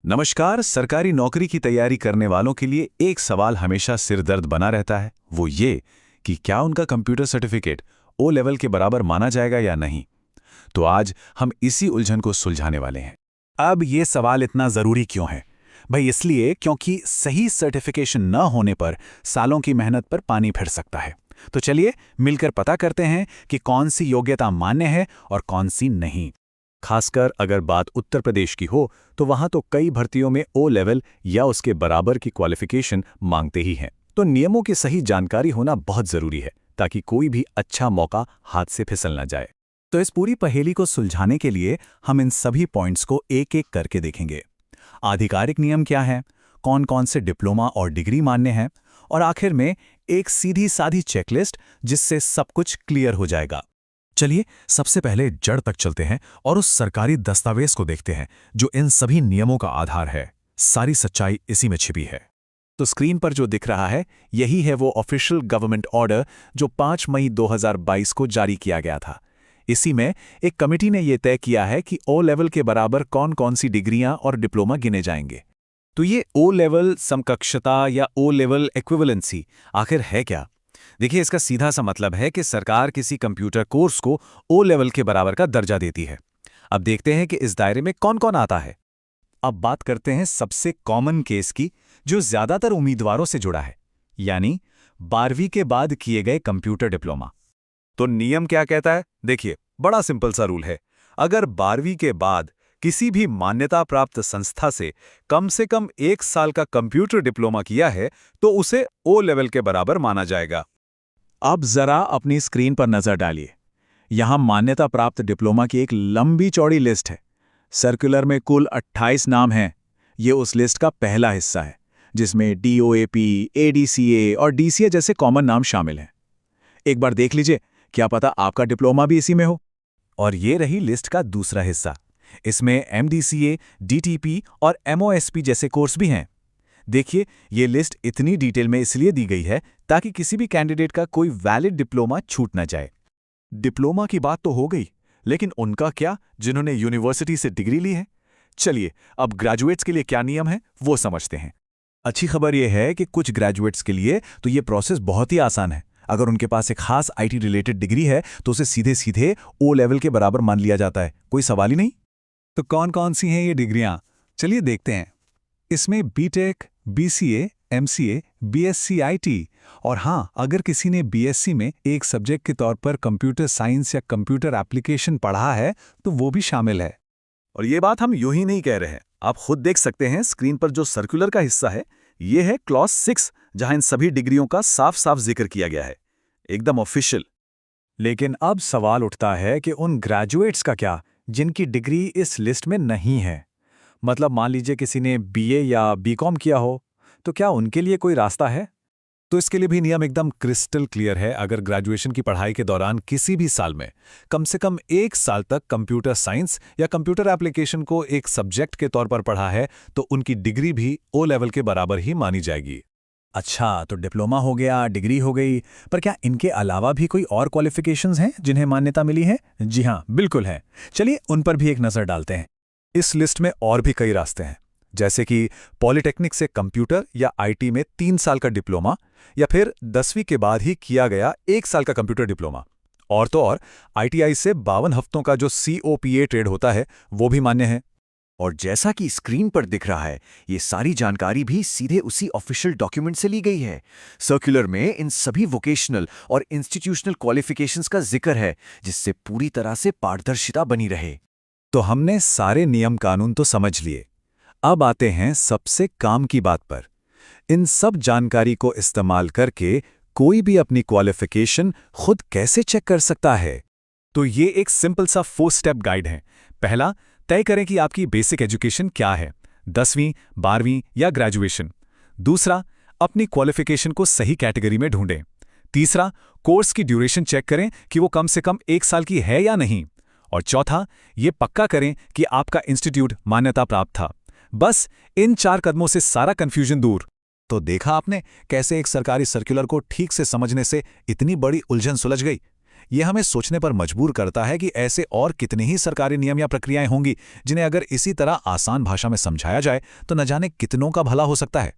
नमस्कार। सरकारी नौकरी की तैयारी करने वालों के लिए एक सवाल हमेशा सिरदर्द बना रहता है, वो ये कि क्या उनका कंप्यूटर सर्टिफिकेट ओ लेवल के बराबर माना जाएगा या नहीं। तो आज हम इसी उलझन को सुलझाने वाले हैं। अब ये सवाल इतना ज़रूरी क्यों है? भाई इसलिए क्योंकि सही सर्टिफिकेशन न होने पर सालों की मेहनत पर पानी फिर सकता है। तो चलिए मिलकर पता करते हैं कि कौन सी योग्यता मान्य है और कौन सी नहीं। खासकर अगर बात उत्तर प्रदेश की हो तो वहाँ तो कई भर्तियों में ओ लेवल या उसके बराबर की क्वालिफिकेशन मांगते ही हैं। तो नियमों की सही जानकारी होना बहुत ज़रूरी है ताकि कोई भी अच्छा मौका हाथ से फिसल न जाए। तो इस पूरी पहेली को सुलझाने के लिए हम इन सभी पॉइंट्स को एक एक करके देखेंगे। आधिकारिक नियम क्या है, कौन कौन से डिप्लोमा और डिग्री मान्य हैं, और आखिर में एक सीधी साधी चेकलिस्ट जिससे सब कुछ क्लियर हो जाएगा। चलिए सबसे पहले जड़ तक चलते हैं और उस सरकारी दस्तावेज को देखते हैं जो इन सभी नियमों का आधार है। सारी सच्चाई इसी में छिपी है। तो स्क्रीन पर जो दिख रहा है यही है वो ऑफिशियल गवर्नमेंट ऑर्डर जो 5 मई 2022 को जारी किया गया था। इसी में एक कमेटी ने यह तय किया है कि ओ लेवल के बराबर कौन कौन सी डिग्रियां और डिप्लोमा गिने जाएंगे। तो ये ओ लेवल समकक्षता या ओ लेवल इक्विवेलेंसी आखिर है क्या? देखिए, इसका सीधा सा मतलब है कि सरकार किसी कंप्यूटर कोर्स को ओ लेवल के बराबर का दर्जा देती है। अब देखते हैं कि इस दायरे में कौन कौन आता है। अब बात करते हैं सबसे कॉमन केस की जो ज्यादातर उम्मीदवारों से जुड़ा है, यानी 12वीं के बाद किए गए कंप्यूटर डिप्लोमा। तो नियम क्या कहता है? देखिए, बड़ा सिंपल सा रूल है। अगर 12वीं के बाद किसी भी मान्यता प्राप्त संस्था से कम 1 साल का कंप्यूटर डिप्लोमा किया है तो उसे ओ लेवल के बराबर माना जाएगा। अब जरा अपनी स्क्रीन पर नजर डालिए। यहां मान्यता प्राप्त डिप्लोमा की एक लंबी चौड़ी लिस्ट है। सर्कुलर में कुल 28 नाम हैं। ये उस लिस्ट का पहला हिस्सा है जिसमें DOAP, ADCA और DCA जैसे कॉमन नाम शामिल हैं। एक बार देख लीजिए, क्या पता आपका डिप्लोमा भी इसी में हो। और ये रही लिस्ट का दूसरा हिस्सा। इसमें MDCA, DTP और MOSP जैसे कोर्स भी हैं। देखिए, ये लिस्ट इतनी डिटेल में इसलिए दी गई है ताकि किसी भी कैंडिडेट का कोई वैलिड डिप्लोमा छूट न जाए। डिप्लोमा की बात तो हो गई, लेकिन उनका क्या जिन्होंने यूनिवर्सिटी से डिग्री ली है? चलिए अब ग्रेजुएट्स के लिए क्या नियम है वो समझते हैं। अच्छी खबर यह है कि कुछ ग्रेजुएट्स के लिए तो ये प्रोसेस बहुत ही आसान है। अगर उनके पास एक खास IT रिलेटेड डिग्री है तो उसे सीधे सीधे ओ लेवल के बराबर मान लिया जाता है, कोई सवाल ही नहीं। तो कौन कौन सी हैं ये डिग्रियां? चलिए देखते हैं। इसमें BTech, BCA, MCA, BSc IT और हाँ, अगर किसी ने BSc में एक सब्जेक्ट के तौर पर कंप्यूटर साइंस या कंप्यूटर एप्लीकेशन पढ़ा है तो वो भी शामिल है। और ये बात हम यूं ही नहीं कह रहे हैं, आप खुद देख सकते हैं स्क्रीन पर जो सर्कुलर का हिस्सा है ये है क्लॉज 6 जहां इन सभी डिग्रियों का साफ साफ जिक्र किया गया है, एकदम ऑफिशियल। लेकिन अब सवाल उठता है कि उन ग्रेजुएट्स का क्या जिनकी डिग्री इस लिस्ट में नहीं है। मतलब मान लीजिए किसी ने BA या BCom किया हो, तो क्या उनके लिए कोई रास्ता है? तो इसके लिए भी नियम एकदम क्रिस्टल क्लियर है। अगर ग्रेजुएशन की पढ़ाई के दौरान किसी भी साल में कम से कम 1 साल तक कंप्यूटर साइंस या कंप्यूटर एप्लीकेशन को एक सब्जेक्ट के तौर पर पढ़ा है तो उनकी डिग्री भी ओ लेवल के बराबर ही मानी जाएगी। अच्छा, तो डिप्लोमा हो गया, डिग्री हो गई, पर क्या इनके अलावा भी कोई और क्वालिफिकेशंस हैं जिन्हें मान्यता मिली है? जी हाँ, बिल्कुल है। चलिए उन पर भी एक नज़र डालते हैं। इस लिस्ट में और भी कई रास्ते हैं, जैसे कि पॉलिटेक्निक से कंप्यूटर या IT में 3 साल का डिप्लोमा, या फिर 10वीं के बाद ही किया गया 1 साल का कंप्यूटर डिप्लोमा। और तो और ITI से 52 हफ्तों का जो COPA ट्रेड होता है वो भी मान्य है। और जैसा कि स्क्रीन पर दिख रहा है, ये सारी जानकारी भी सीधे उसी ऑफिशियल डॉक्यूमेंट से ली गई है। सर्कुलर में इन सभी वोकेशनल और इंस्टीट्यूशनल क्वालिफिकेशंस का जिक्र है जिससे पूरी तरह से पारदर्शिता बनी रहे। तो हमने सारे नियम कानून तो समझ लिए। अब आते हैं सबसे काम की बात पर। इन सब जानकारी को इस्तेमाल करके कोई भी अपनी क्वालिफिकेशन खुद कैसे चेक कर सकता है? तो ये एक सिंपल सा 4 स्टेप गाइड है। पहला, तय करें कि आपकी बेसिक एजुकेशन क्या है, 10वीं, 12वीं या ग्रेजुएशन। दूसरा, अपनी क्वालिफिकेशन को सही कैटेगरी में ढूंढें। तीसरा, कोर्स की ड्यूरेशन चेक करें कि वो कम से कम 1 साल की है या नहीं। और चौथा, ये पक्का करें कि आपका इंस्टीट्यूट मान्यता प्राप्त था। बस इन 4 कदमों से सारा कंफ्यूजन दूर। तो देखा आपने कैसे एक सरकारी सर्कुलर को ठीक से समझने से इतनी बड़ी उलझन सुलझ गई। ये हमें सोचने पर मजबूर करता है कि ऐसे और कितने ही सरकारी नियम या प्रक्रियाएं होंगी जिन्हें अगर इसी तरह आसान भाषा में समझाया जाए तो न जाने कितनों का भला हो सकता है।